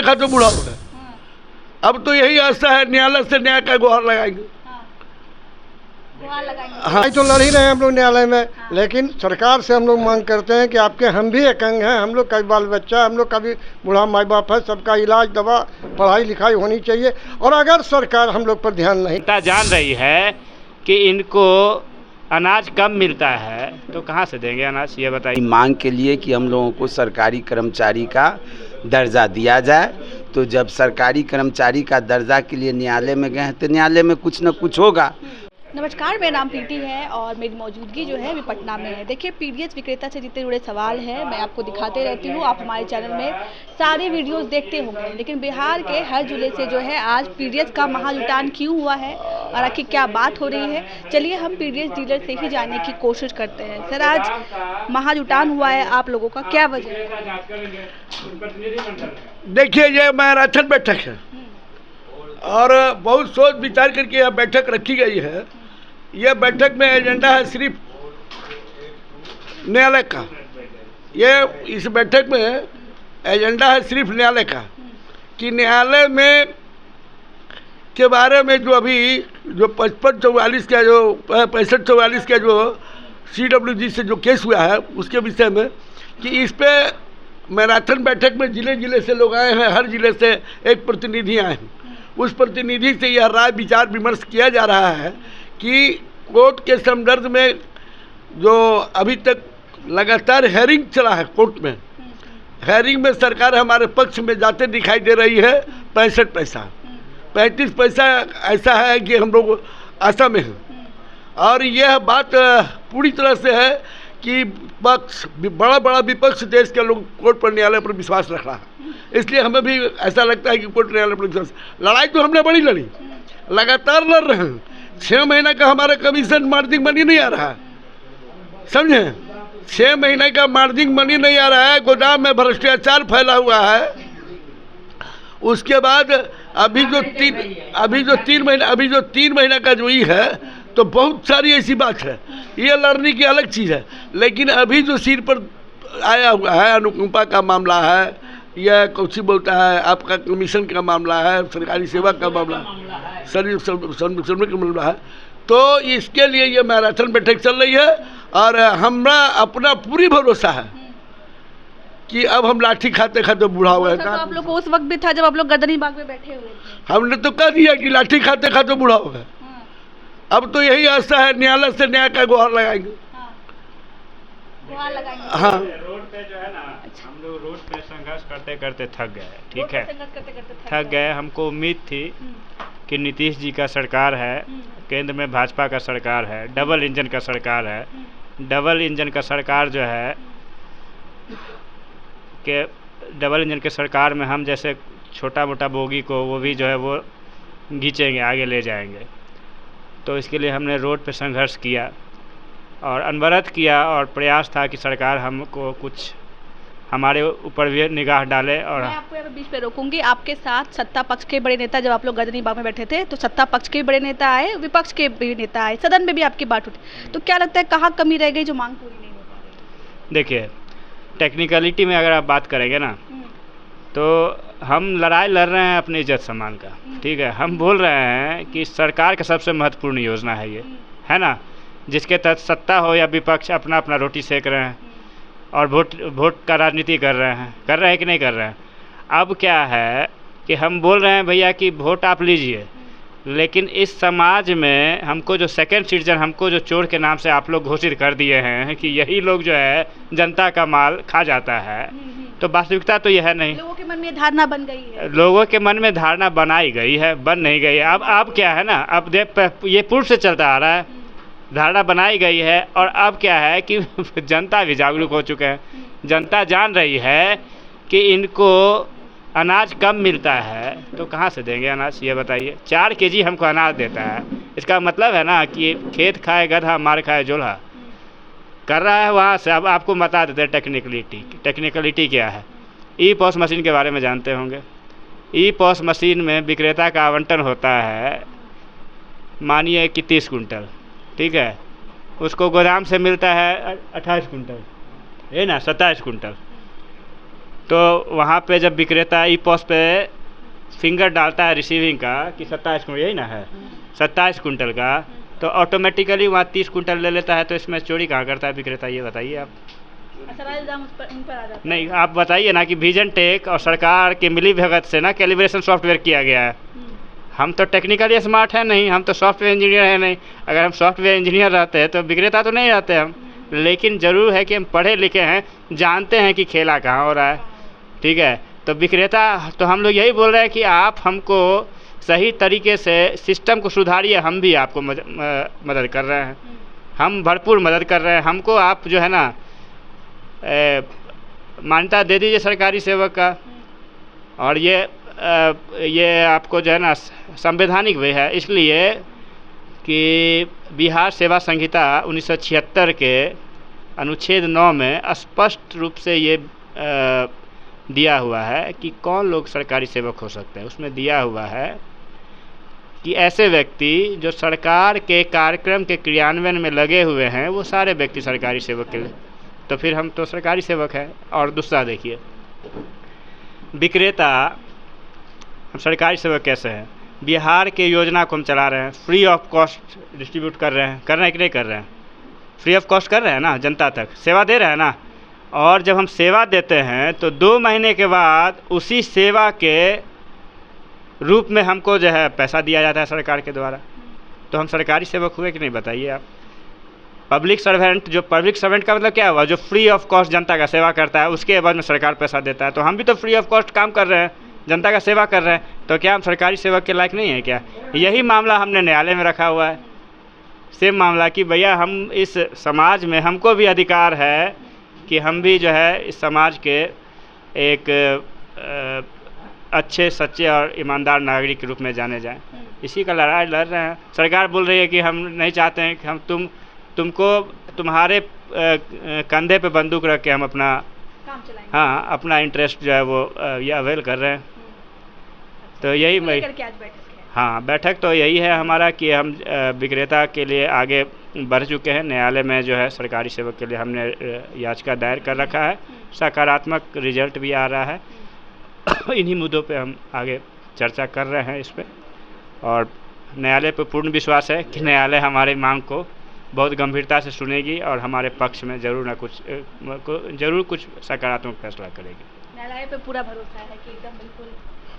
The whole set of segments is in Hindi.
खाते बूढ़ा हो गए। अब तो यही आशा है, न्यायालय से न्याय का गुहार लगाएंगे। हाँ, तो लड़ ही रहे हैं हम लोग न्यायालय में। लेकिन सरकार से हम लोग मांग करते हैं कि आपके हम भी एक अंग हैं, हम लोग का बाल बच्चा, हम लोग का भी बूढ़ा माई बाप है, सबका इलाज दवा पढ़ाई लिखाई होनी चाहिए। और अगर सरकार हम लोग पर ध्यान नहीं जान रही है कि इनको अनाज कम मिलता है तो कहाँ से देंगे अनाज, ये बताइए। मांग के लिए कि हम लोगों को सरकारी कर्मचारी का दर्जा दिया जाए, तो जब सरकारी कर्मचारी का दर्जा के लिए न्यायालय में गए हैं तो न्यायालय में कुछ न कुछ होगा। नमस्कार, मेरा नाम प्रीति है और मेरी मौजूदगी जो है अभी पटना में है। देखिए, पीडीएस विक्रेता से जितने जुड़े सवाल हैं मैं आपको दिखाते रहती हूँ। आप हमारे चैनल में सारे वीडियोस देखते होंगे, लेकिन बिहार के हर जिले से जो है आज पीडीएस का महाजुटान क्यों हुआ है और आखिर क्या बात हो रही है, चलिए हम पीडीएस डीलर से ही जानने की कोशिश करते हैं। सर, आज महाजुटान हुआ है आप लोगों का, क्या वजह है? देखिए, ये मैराथन बैठक है और बहुत सोच विचार करके यह बैठक रखी गई है। यह बैठक में एजेंडा है सिर्फ न्यायालय का। ये इस बैठक में एजेंडा है सिर्फ न्यायालय का कि न्यायालय में के बारे में जो अभी जो 55-44 का जो 65-44 का जो CWG से जो केस हुआ है उसके विषय में कि इस पे मैराथन बैठक में जिले जिले से लोग आए हैं, हर जिले से एक प्रतिनिधि आए हैं। उस प्रतिनिधि से यह राय विचार विमर्श किया जा रहा है कि कोर्ट के संदर्भ में जो अभी तक लगातार हेयरिंग चला है कोर्ट में, हेयरिंग में सरकार हमारे पक्ष में जाते दिखाई दे रही है 65 पैसा, 35 पैसा ऐसा है कि हम लोग आशा में हैं। और यह बात पूरी तरह से है कि पक्ष बड़ा विपक्ष देश के लोग कोर्ट पर न्यायालय पर विश्वास रख रहा है, इसलिए हमें भी ऐसा लगता है कि कोर्ट न्यायालय पर विश्वास। लड़ाई तो हमने बड़ी लड़ी, लगातार लड़ रहे हैं। 6 महीने का हमारा कमीशन मार्जिन मनी नहीं आ रहा है, समझे? 6 महीने का मार्जिन मनी नहीं आ रहा है, गोदाम में भ्रष्टाचार फैला हुआ है। उसके बाद अभी जो 3 महीने का जो ये है, तो बहुत सारी ऐसी बात है। ये लड़ने की अलग चीज़ है, लेकिन अभी जो सिर पर आया हुआ है, अनुकंपा का मामला है, यह कौची बोलता है, आपका कमीशन का मामला है, सरकारी सेवा का मामला है, सर्विस का मामला है, तो इसके लिए ये मैराथन बैठक चल रही है। और हमरा अपना पूरी भरोसा है कि अब हम लाठी खाते खाते बूढ़ा हुए हैं। तो आप लोग को उस वक्त भी था जब आप लोग गर्दनी बाग में बैठे हुए थे। हमने तो कह दिया कि लाठी खाते खाते बूढ़ा हो गए। अब तो यही आशा है, न्यायालय से न्याय का गुहार लगाएंगे। हाँ, रोड पे जो है ना, हम लोग रोड पे संघर्ष करते करते थक गए, ठीक है, थक गए। हमको उम्मीद थी कि नीतीश जी का सरकार है, केंद्र में भाजपा का सरकार है, डबल इंजन का सरकार है। डबल इंजन का सरकार जो है कि डबल इंजन के सरकार में हम जैसे छोटा मोटा बोगी को वो भी जो है वो खींचेंगे, आगे ले जाएंगे। तो इसके लिए हमने रोड पे संघर्ष किया और अनवरत किया और प्रयास था कि सरकार हमको कुछ हमारे ऊपर भी निगाह डाले। और मैं आपको यहाँ बीच पे रोकूंगी। आपके साथ सत्ता पक्ष के बड़े नेता, जब आप लोग गर्दनी बाग में बैठे थे तो सत्ता पक्ष के बड़े नेता आए, विपक्ष के भी नेता आए, सदन में भी आपकी बात उठी, तो क्या लगता है कहाँ कमी रह गई जो मांग पूरी नहीं हो पा रही? देखिए, टेक्निकलिटी में अगर आप बात करेंगे ना, तो हम लड़ाई लड़ रहे हैं अपनी इज्जत सम्मान का, ठीक है। हम बोल रहे हैं कि सरकार का सबसे महत्वपूर्ण योजना है ये, है ना, जिसके तहत सत्ता हो या विपक्ष अपना अपना रोटी सेक रहे हैं और वोट का राजनीति कर रहे हैं कि नहीं कर रहे हैं। अब क्या है कि हम बोल रहे हैं भैया कि वोट आप लीजिए, लेकिन इस समाज में हमको जो सेकंड सिटीजन, हमको जो चोर के नाम से आप लोग घोषित कर दिए हैं कि यही लोग जो है जनता का माल खा जाता है, तो वास्तविकता तो यह है नहीं। लोगों के मन में धारणा बन गई है, लोगों के मन में धारणा बनाई गई है, बन नहीं गई है। अब क्या है ना, अब ये पूर्व से चलता आ रहा है, धारणा बनाई गई है। और अब क्या है कि जनता भी जागरूक हो चुके हैं, जनता जान रही है कि इनको अनाज कम मिलता है तो कहाँ से देंगे अनाज, ये बताइए। 4 केजी हमको अनाज देता है, इसका मतलब है ना कि खेत खाए गधा मार खाए जोल्हा कर रहा है वहाँ से। अब आपको बता देते हैं टेक्निकलिटी क्या है। ई पॉस मशीन के बारे में जानते होंगे। ई पॉस मशीन में विक्रेता का आवंटन होता है, मानिए कि 30 कुंटल, ठीक है, उसको गोदाम से मिलता है 28 कुंटल, है ना, 27 कुंटल, तो वहाँ पे जब विक्रेता ई पॉस पे फिंगर डालता है रिसीविंग का कि 27 कुंटल, यही ना है 27 कुंटल का, तो ऑटोमेटिकली वहाँ 30 कुंटल ले लेता है। तो इसमें चोरी कहाँ करता है विक्रेता, ये बताइए आप। सारा इल्जाम इन पर आ जाता है। नहीं, आप बताइए ना कि विजन टेक और सरकार के मिली भगत से ना कैलिब्रेशन सॉफ्टवेयर किया गया है। हम तो टेक्निकली स्मार्ट है नहीं, हम तो सॉफ्टवेयर इंजीनियर है नहीं। अगर हम सॉफ्टवेयर इंजीनियर रहते हैं तो विक्रेता तो नहीं रहते हम, लेकिन ज़रूर है कि हम पढ़े लिखे हैं, जानते हैं कि खेला कहाँ हो रहा है। ठीक है, तो विक्रेता तो हम लोग यही बोल रहे हैं कि आप हमको सही तरीके से सिस्टम को सुधारिए। हम भी आपको मदद कर रहे हैं, हम भरपूर मदद कर रहे हैं। हमको आप जो है ना मान्यता दे दीजिए सरकारी सेवक का, और ये आपको जो है ना संवैधानिक भी है, इसलिए कि बिहार सेवा संहिता 1976 के अनुच्छेद 9 में स्पष्ट रूप से ये दिया हुआ है कि कौन लोग सरकारी सेवक हो सकते हैं। उसमें दिया हुआ है कि ऐसे व्यक्ति जो सरकार के कार्यक्रम के क्रियान्वयन में लगे हुए हैं, वो सारे व्यक्ति सरकारी सेवक के लिए, तो फिर हम तो सरकारी सेवक हैं। और दूसरा देखिए, विक्रेता हम सरकारी सेवक कैसे हैं। बिहार के योजना को हम चला रहे हैं, फ्री ऑफ कॉस्ट डिस्ट्रीब्यूट कर रहे हैं कि नहीं कर रहे हैं? फ्री ऑफ कॉस्ट कर रहे हैं ना, जनता तक सेवा दे रहे हैं ना। और जब हम सेवा देते हैं तो 2 महीने के बाद उसी सेवा के रूप में हमको जो है पैसा दिया जाता है सरकार के द्वारा। तो हम सरकारी सेवक हुए कि नहीं, बताइए आप। पब्लिक सर्वेंट, जो पब्लिक सर्वेंट का मतलब क्या हुआ, जो फ्री ऑफ कॉस्ट जनता का सेवा करता है, उसके बाद में सरकार पैसा देता है। तो हम भी तो फ्री ऑफ कॉस्ट काम कर रहे हैं, जनता का सेवा कर रहे हैं, तो क्या हम सरकारी सेवक के लायक नहीं है क्या? यही मामला हमने न्यायालय में रखा हुआ है, सेम मामला कि भैया हम इस समाज में, हमको भी अधिकार है कि हम भी जो है इस समाज के एक अच्छे सच्चे और ईमानदार नागरिक के रूप में जाने जाएं। इसी का लड़ाई लड़ रहे हैं। सरकार बोल रही है कि हम नहीं चाहते हैं कि हम तुमको तुम्हारे कंधे पे बंदूक रख के हम अपना काम चलाएंगे। हाँ, अपना इंटरेस्ट जो है वो ये अवेल कर रहे हैं। तो यही मैं हाँ, बैठक तो यही है हमारा कि हम विक्रेता के लिए आगे बढ़ चुके हैं। न्यायालय में जो है सरकारी सेवक के लिए हमने याचिका दायर कर रखा है, सकारात्मक रिजल्ट भी आ रहा है। इन्हीं मुद्दों पे हम आगे चर्चा कर रहे हैं इस पे, और न्यायालय पे पूर्ण विश्वास है कि न्यायालय हमारी मांग को बहुत गंभीरता से सुनेगी और हमारे पक्ष में जरूर कुछ सकारात्मक फैसला करेगी। न्यायालय पे पूरा भरोसा है कि एकदम बिल्कुल।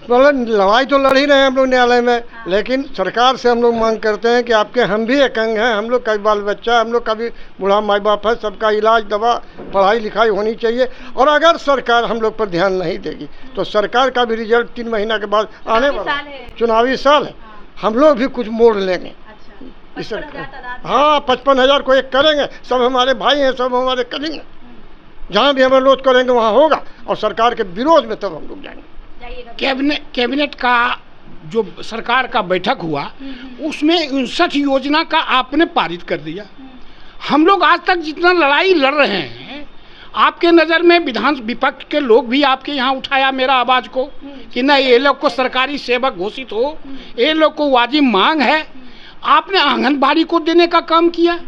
मतलब लड़ाई तो लड़ ही रहे हैं हम लोग न्यायालय में, लेकिन सरकार से हम लोग मांग करते हैं कि आपके हम भी एक अंग हैं, हम लोग का बाल बच्चा, हम लोग का भी बूढ़ा माई बाप है, सबका इलाज दवा पढ़ाई लिखाई होनी चाहिए। और अगर सरकार हम लोग पर ध्यान नहीं देगी तो सरकार का भी रिजल्ट 3 महीना के बाद आने वाला चुनावी साल है, हम लोग भी कुछ मोड़ लेंगे। इस हाँ, 55,000 को एक करेंगे, सब हमारे भाई हैं, सब हमारे करेंगे, जहाँ भी हम विरोध करेंगे वहाँ होगा, और सरकार के विरोध में तब हम लोग जाएंगे। कैबिनेट का जो सरकार का बैठक हुआ उसमें 59 योजना का आपने पारित कर दिया। हम लोग आज तक जितना लड़ाई लड़ रहे हैं, आपके नज़र में विपक्ष के लोग भी आपके यहाँ उठाया मेरा आवाज़ को कि नहीं, ये लोग को सरकारी सेवक घोषित हो, ये लोग को वाजिब मांग है। आपने आंगनबाड़ी को देने का काम किया,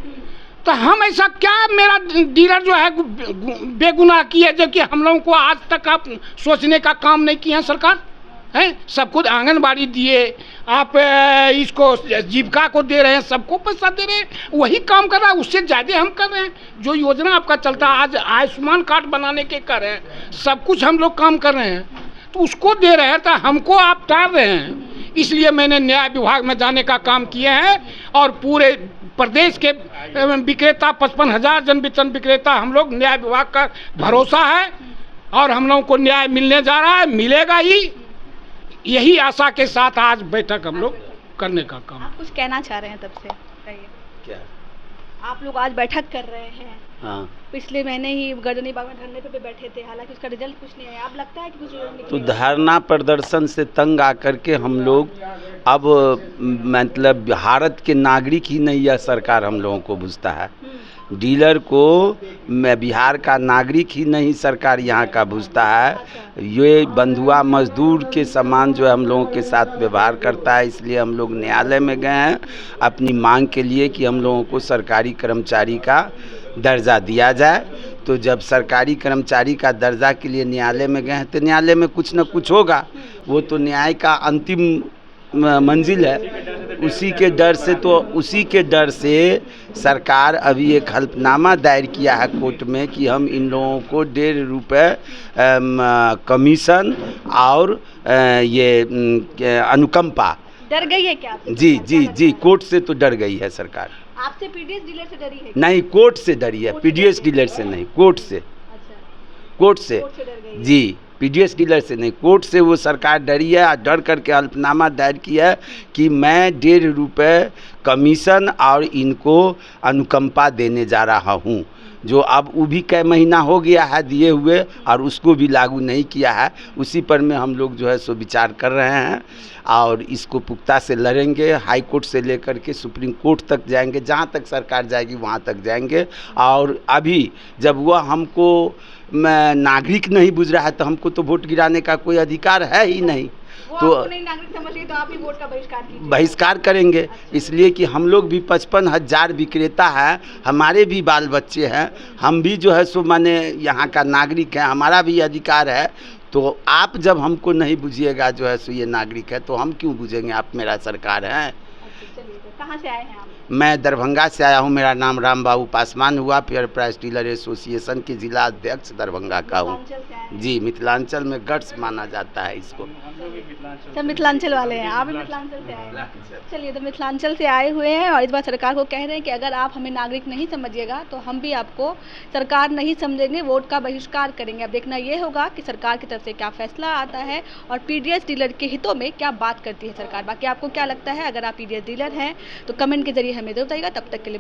तो हम ऐसा क्या, मेरा डीलर जो है बेगुनाह की है, जो कि हम लोगों को आज तक आप सोचने का काम नहीं किया सरकार है। सब कुछ आंगनबाड़ी दिए, आप इसको जीविका को दे रहे हैं, सबको पैसा दे रहे हैं, वही काम कर रहा है, उससे ज़्यादा हम कर रहे हैं। जो योजना आपका चलता है, आज आयुष्मान कार्ड बनाने के कर रहे हैं, सब कुछ हम लोग काम कर रहे हैं, तो उसको दे रहे हैं, तो हमको आप टाल रहे हैं। इसलिए मैंने न्याय विभाग में जाने का काम किए हैं, और पूरे प्रदेश के विक्रेता 55,000 जन वितरण विक्रेता हम लोग, न्याय विभाग का भरोसा है और हम लोगों को न्याय मिलने जा रहा है, मिलेगा ही। यही आशा के साथ आज बैठक हम लोग करने का काम। आप कुछ कहना चाह रहे हैं तब से, कहिए। क्या आप लोग आज बैठक कर रहे हैं, हाँ, पिछले महीने ही गर्दनी बाग में धरने पे बैठे थे, हालांकि उसका रिजल्ट कुछ नहीं आया। आप लगता है कि कुछ तो धरना प्रदर्शन से तंग आकर के हम लोग अब मतलब भारत के नागरिक ही नहीं, यह सरकार हम लोगों को बुझता है। डीलर को मैं बिहार का नागरिक ही नहीं सरकार यहाँ का बुझता है। ये बंधुआ मजदूर के समान जो है हम लोगों के साथ व्यवहार करता है। इसलिए हम लोग न्यायालय में गए हैं अपनी मांग के लिए कि हम लोगों को सरकारी कर्मचारी का दर्जा दिया जाए। तो जब सरकारी कर्मचारी का दर्जा के लिए न्यायालय में गए हैं तो न्यायालय में कुछ न कुछ होगा, वो तो न्याय का अंतिम मंजिल है। उसी के डर से सरकार अभी एक हल्फनामा दायर किया है कोर्ट में कि हम इन लोगों को 1.5 रुपये कमीशन और ये अनुकंपा। डर गई है क्या? जी, कोर्ट से तो डर गई है सरकार। आपसे पीडीएस डीलर से डरी है? नहीं, कोर्ट से डरी है, पीडीएस डीलर से नहीं, कोर्ट से। अच्छा, कोर्ट से डर गई है। जी, पीडीएस डीलर से नहीं, कोर्ट से वो सरकार डरी है और डर करके हल्फनामा दायर किया है कि मैं 1.5 रुपये कमीशन और इनको अनुकंपा देने जा रहा हूँ, जो अब वो भी कई महीना हो गया है दिए हुए और उसको भी लागू नहीं किया है। उसी पर में हम लोग जो है सो विचार कर रहे हैं और इसको पुख्ता से लड़ेंगे। हाई कोर्ट से लेकर के सुप्रीम कोर्ट तक जाएंगे, जहाँ तक सरकार जाएगी वहाँ तक जाएंगे। और अभी जब वह हमको नागरिक नहीं बुझ रहा है तो हमको तो वोट गिराने का कोई अधिकार है ही नहीं। तो नागरिक समझिए तो आप ही वोट का बहिष्कार करेंगे। इसलिए कि हम लोग भी 55,000 विक्रेता हैं, हमारे भी बाल बच्चे हैं, हम भी जो है सो माने यहाँ का नागरिक हैं, हमारा भी अधिकार है। तो आप जब हमको नहीं बुझिएगा जो है सो ये नागरिक है तो हम क्यों बुझेंगे? आप मेरा सरकार हैं। कहाँ से आए हैं आप? मैं दरभंगा से आया हूँ, मेरा नाम राम बाबू पासवान हुआ, फेयर प्राइस डीलर एसोसिएशन के जिला अध्यक्ष दरभंगा का हूँ। जी, मिथिलांचल में गट्स माना जाता है इसको। सब मिथिलांचल वाले हैं, आप भी मिथिलांचल से आए हैं। चलिए, तो मिथिलांचल से आए हुए हैं और इस बार सरकार को कह रहे हैं कि अगर आप हमें नागरिक नहीं समझिएगा तो हम भी आपको सरकार नहीं समझेंगे, वोट का बहिष्कार करेंगे। अब देखना ये होगा कि सरकार की तरफ से क्या फैसला आता है और पीडीएस डीलर के हितों में क्या बात करती है सरकार। बाकी आपको क्या लगता है? अगर आप पीडीएस डीलर हैं तो कमेंट के जरिए हमें जरूर बताइएगा। तब तक के लिए